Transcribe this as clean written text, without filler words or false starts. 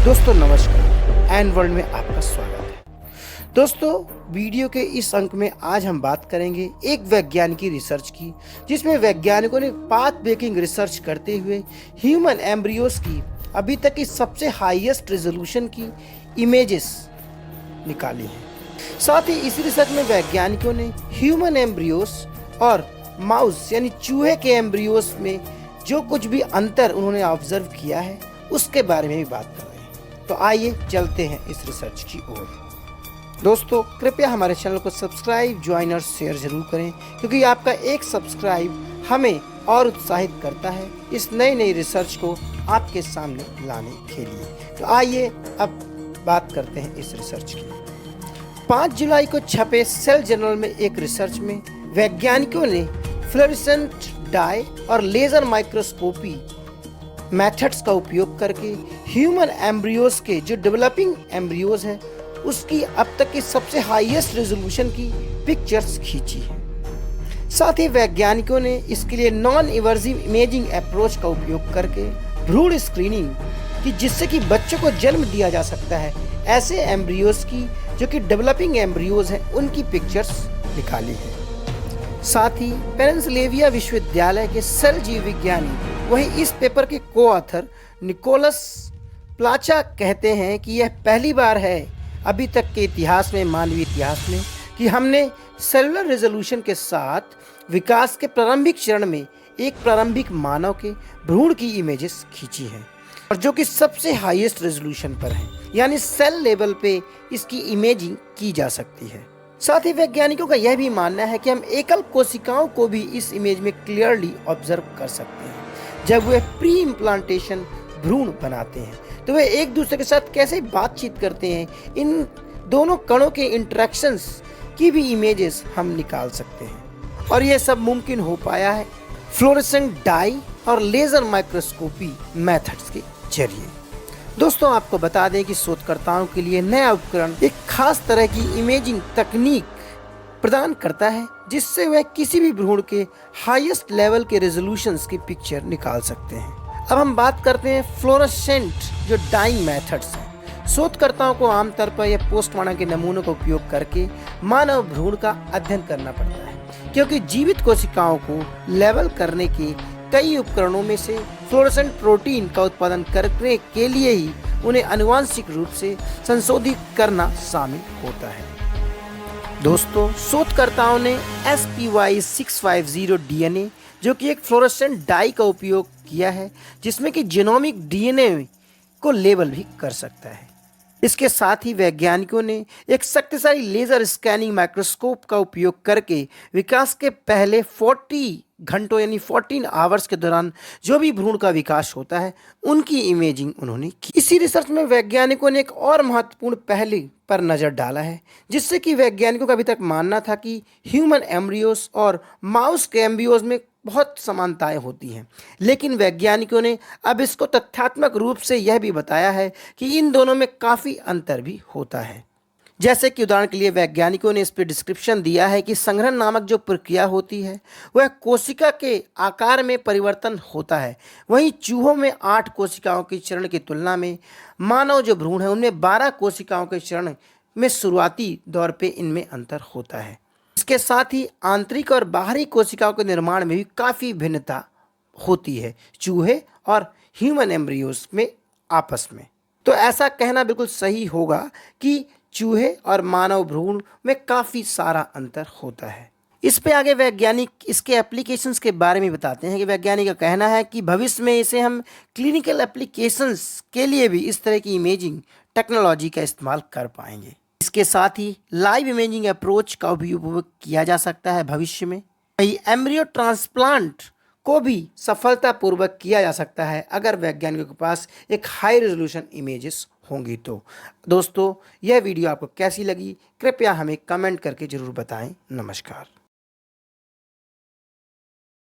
दोस्तों नमस्कार, N world में आपका स्वागत है। दोस्तों वीडियो के इस अंक में आज हम बात करेंगे एक वैज्ञानिक की रिसर्च की, जिसमें वैज्ञानिकों ने पाथ ब्रेकिंग रिसर्च करते हुए ह्यूमन एम्ब्रियोस की अभी तक की सबसे हाईएस्ट रेजोल्यूशन की इमेजेस निकाली हैं। साथ ही इस रिसर्च में वैज्ञानिकों ने ह्यूमन एम्ब्रियोस और माउस यानी चूहे के एम्ब्रियोस में जो कुछ भी अंतर उन्होंने ऑब्जर्व किया है उसके बारे में भी बात कर रहे हैं। तो आइए चलते हैं इस रिसर्च की ओर। दोस्तों कृपया हमारे चैनल को सब्सक्राइब, ज्वाइन और शेयर जरूर करें, क्योंकि आपका एक सब्सक्राइब हमें और उत्साहित करता है इस नई रिसर्च को आपके सामने लाने के लिए। तो आइए अब बात करते हैं इस रिसर्च की। 5 जुलाई को छपे सेल जर्नल में एक रिसर्च में वैज्ञानिकों ने फ्लोरेसेंट डाई और लेजर माइक्रोस्कोपी मेथड्स का उपयोग करके ह्यूमन एम्ब्रियोस के जो डेवलपिंग एम्ब्रियोज हैं उसकी अब तक की सबसे हाईएस्ट रेजोल्यूशन की पिक्चर्स खींची है। साथ ही वैज्ञानिकों ने इसके लिए नॉन इमर्सिव इमेजिंग अप्रोच का उपयोग करके भ्रूण स्क्रीनिंग की, जिससे कि बच्चों को जन्म दिया जा सकता है ऐसे एम्ब्रियोज की जो कि डेवलपिंग एम्ब्रियोज हैं, उनकी पिक्चर्स निकाली है। साथ ही पेंसिल्वेनिया विश्वविद्यालय के सेल जीव विज्ञानी वही इस पेपर के को ऑथर निकोलस प्लाचा कहते हैं कि यह पहली बार है अभी तक के इतिहास में, मानवीय इतिहास में, कि हमने सेलुलर रेजोल्यूशन के साथ विकास के प्रारंभिक चरण में एक प्रारंभिक मानव के भ्रूण की इमेजेस खींची हैं, और जो कि सबसे हाईएस्ट रेजोल्यूशन पर है, यानी सेल लेवल पे इसकी इमेजिंग की जा सकती है। साथ ही वैज्ञानिकों का यह भी मानना है कि हम एकल कोशिकाओं को भी इस इमेज में क्लियरली ऑब्जर्व कर सकते हैं। जब वे प्री इम्प्लांटेशन भ्रूण बनाते हैं तो वे एक दूसरे के साथ कैसे बातचीत करते हैं, इन दोनों कणों के इंटरेक्शंस की भी इमेजेस हम निकाल सकते हैं, और यह सब मुमकिन हो पाया है फ्लोरेसेंट डाई और लेजर माइक्रोस्कोपी मेथड्स के जरिए। दोस्तों आपको बता दें कि शोधकर्ताओं के लिए नया उपकरण एक खास तरह की इमेजिंग तकनीक प्रदान करता है, जिससे वह किसी भी भ्रूण के हाईएस्ट लेवल के रेजोल्यूशंस की पिक्चर निकाल सकते हैं। अब हम बात करते हैं फ्लोरेसेंट जो डाइंग मेथड्स हैं। शोधकर्ताओं को आमतौर पर यह पोस्टमार्टम के नमूनों का उपयोग करके मानव भ्रूण का अध्ययन करना पड़ता है, क्योंकि जीवित कोशिकाओं को लेवल करने के कई उपकरणों में से फ्लोरेसेंट प्रोटीन का उत्पादन करने के लिए ही उन्हें आनुवांशिक रूप से संशोधित करना शामिल होता है। दोस्तों शोधकर्ताओं ने SPY650 DNA जो कि एक फ्लोरेसेंट डाई का उपयोग किया है, जिसमें कि जीनोमिक DNA को लेबल भी कर सकता है। इसके साथ ही वैज्ञानिकों ने एक शक्तिशाली लेजर स्कैनिंग माइक्रोस्कोप का उपयोग करके विकास के पहले 40 घंटों यानी 14 आवर्स के दौरान जो भी भ्रूण का विकास होता है उनकी इमेजिंग उन्होंने की। इसी रिसर्च में वैज्ञानिकों ने एक और महत्वपूर्ण पहलू पर नज़र डाला है, जिससे कि वैज्ञानिकों का अभी तक मानना था कि ह्यूमन एम्ब्रियोस और माउस के एम्ब्रियोस में बहुत समानताएं होती हैं, लेकिन वैज्ञानिकों ने अब इसको तथ्यात्मक रूप से यह भी बताया है कि इन दोनों में काफ़ी अंतर भी होता है। जैसे कि उदाहरण के लिए वैज्ञानिकों ने इस पर डिस्क्रिप्शन दिया है कि संघनन नामक जो प्रक्रिया होती है वह कोशिका के आकार में परिवर्तन होता है। वहीं चूहों में 8 कोशिकाओं के चरण की तुलना में मानव जो भ्रूण है उनमें 12 कोशिकाओं के चरण में शुरुआती दौर पे इनमें अंतर होता है। इसके साथ ही आंतरिक और बाहरी कोशिकाओं के निर्माण में भी काफ़ी भिन्नता होती है चूहे और ह्यूमन एम्ब्रियोस में आपस में। तो ऐसा कहना बिल्कुल सही होगा कि चूहे और मानव भ्रूण में काफ़ी सारा अंतर होता है। इस पे आगे वैज्ञानिक इसके एप्लीकेशंस के बारे में बताते हैं कि वैज्ञानिक का कहना है कि भविष्य में इसे हम क्लिनिकल एप्लीकेशंस के लिए भी इस तरह की इमेजिंग टेक्नोलॉजी का इस्तेमाल कर पाएंगे। इसके साथ ही लाइव इमेजिंग अप्रोच का भी उपयोग किया जा सकता है भविष्य में। वही एम्ब्रियो ट्रांसप्लांट को भी सफलतापूर्वक किया जा सकता है अगर वैज्ञानिकों के पास एक हाई रेजोल्यूशन इमेजेस होंगी तो। दोस्तों यह वीडियो आपको कैसी लगी कृपया हमें कमेंट करके ज़रूर बताएं। नमस्कार।